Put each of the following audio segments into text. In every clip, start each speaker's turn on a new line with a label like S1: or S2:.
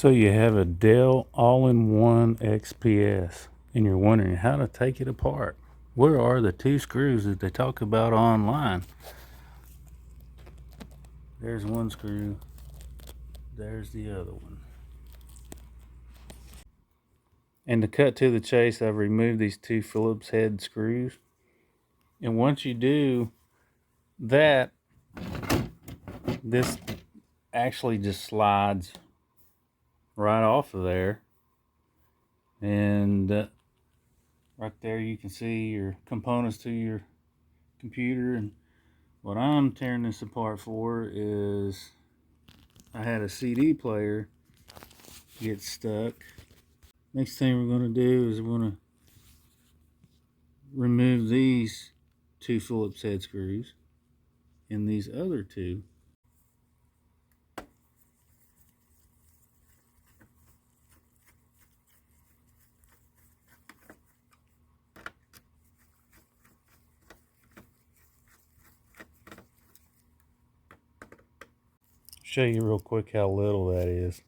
S1: So you have a Dell All-in-One XPS and you're wondering how to take it apart. Where are the two screws that they talk about online? There's one screw, there's the other one. And to cut to the chase, I've removed these two Phillips head screws. And once you do that, this actually just slides right off of there. And right there you can see your components to your computer. And what I'm tearing this apart for is I had a CD player get stuck. Next thing we're going to do is we're going to remove these two Phillips head screws and these other two. Show you real quick how little that is.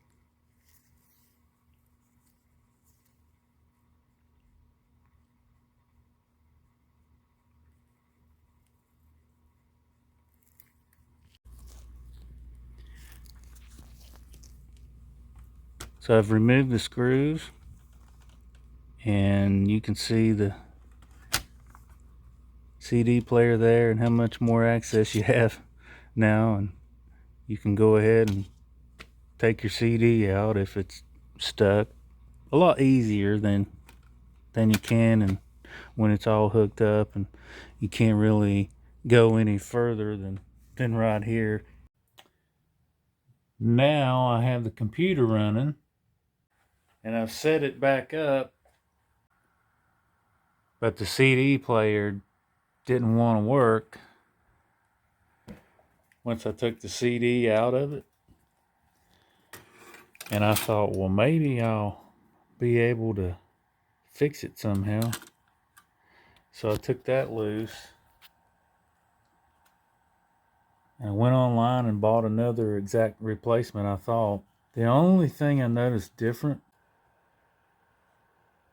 S1: So I've removed the screws and you can see the CD player there and how much more access you have now, and you can go ahead and take your CD out if it's stuck a lot easier than you can and when it's all hooked up and you can't really go any further than right here. Now I have the computer running and I've set it back up, but the CD player didn't want to work once I took the CD out of it. And I thought, well, maybe I'll be able to fix it somehow. So I took that loose and I went online and bought another exact replacement, I thought. The only thing I noticed different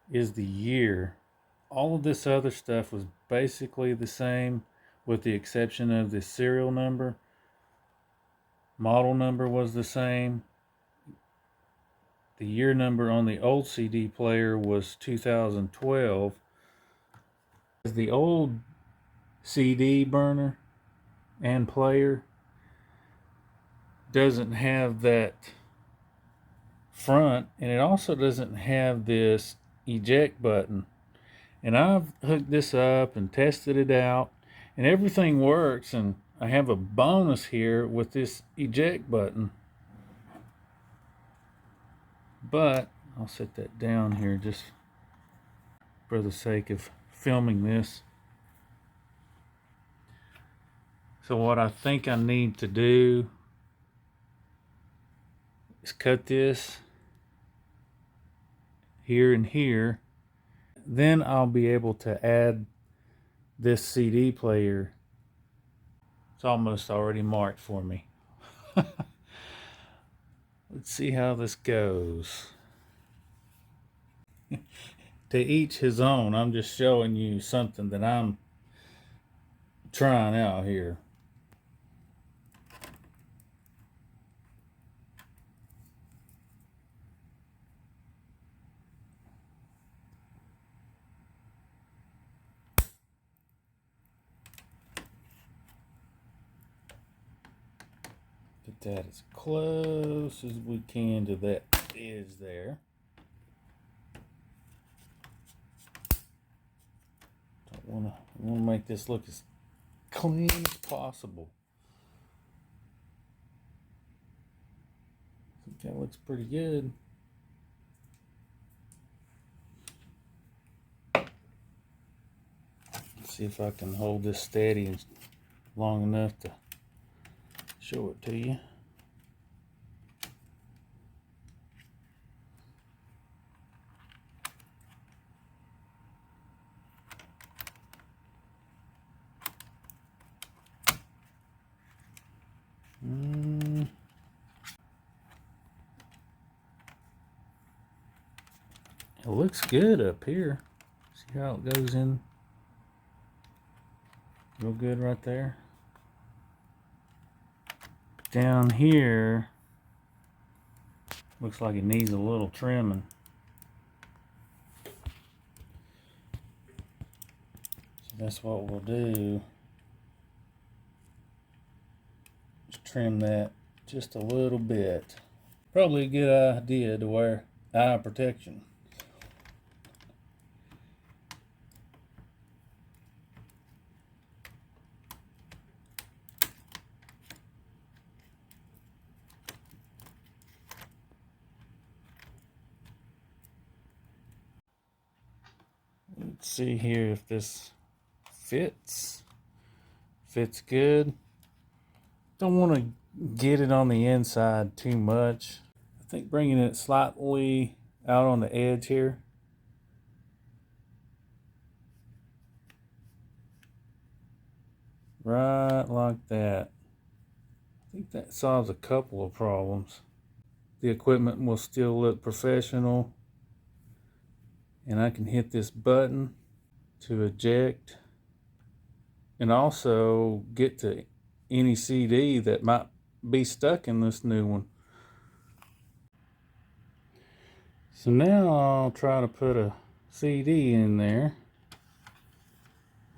S1: is the year. All of this other stuff was basically the same with the exception of the serial number. Model number was the same. The year number on the old CD player was 2012. The old CD burner and player doesn't have that front, and it also doesn't have this eject button. And I've hooked this up and tested it out and everything works, and I have a bonus here with this eject button, but I'll set that down here just for the sake of filming this. So what I think I need to do is cut this here and here. Then I'll be able to add this CD player. It's almost already marked for me. Let's see how this goes. To each his own. I'm just showing you something that I'm trying out here. Get that as close as we can to that edge there. Don't want to make this look as clean as possible. I think that looks pretty good. Let's see if I can hold this steady long enough to show it to you. It looks good up here. See how it goes in real good right there. Down here, looks like it needs a little trimming. So that's what we'll do. Just trim that just a little bit. Probably a good idea to wear eye protection. Let's see here if this fits. Fits good. Don't want to get it on the inside too much. I think bringing it slightly out on the edge here. Right like that. I think that solves a couple of problems. The equipment will still look professional. And I can hit this button to eject and also get to any CD that might be stuck in this new one. So now I'll try to put a CD in there.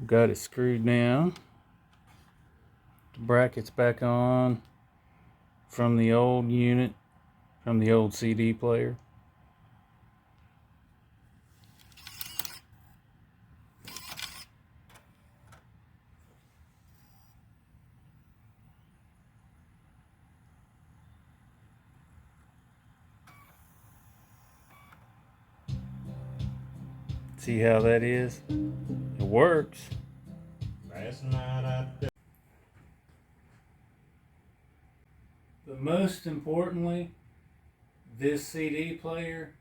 S1: Got it screwed down. The brackets back on from the old unit, from the old CD player. See how that is? It works. But most importantly, this CD player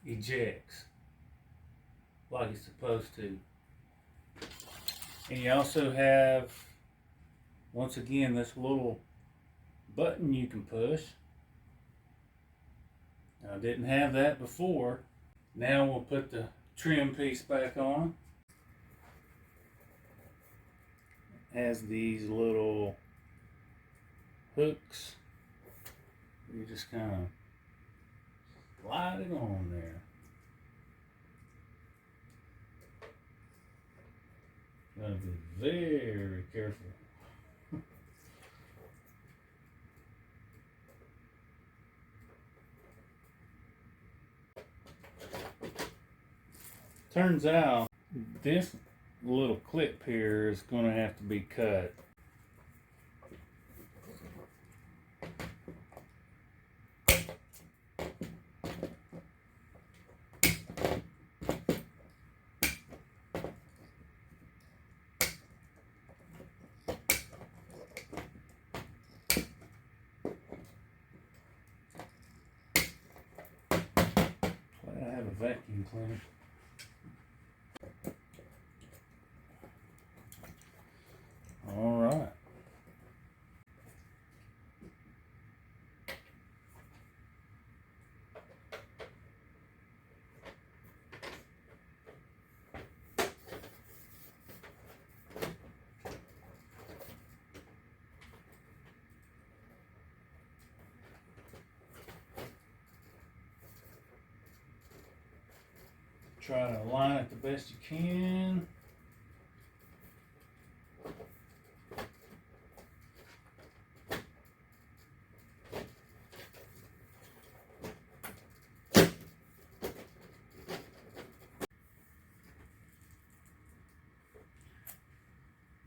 S1: ejects like it's supposed to. And you also have, once again, this little button you can push. I didn't have that before. Now we'll put the trim piece back on. It has these little hooks. You just kind of slide it on there. Gotta be very careful. Turns out this little clip here is going to have to be cut. I have a vacuum cleaner. All right. Try to align it the best you can.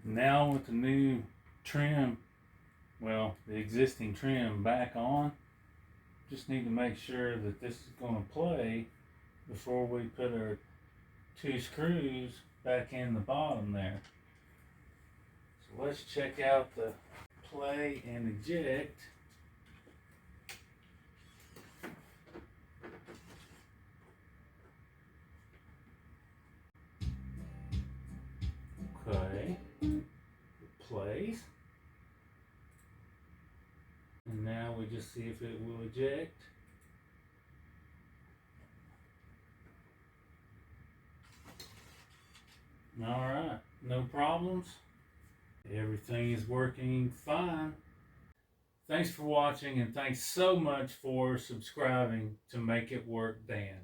S1: Now with the new trim, well, the existing trim back on, just need to make sure that this is going to play before we put our 2 screws back in the bottom there. So let's check out the play and eject. Okay, it plays. And now we just see if it will eject. All right, no problems. Everything is working fine. Thanks for watching, and thanks so much for subscribing to Make It Work Dan.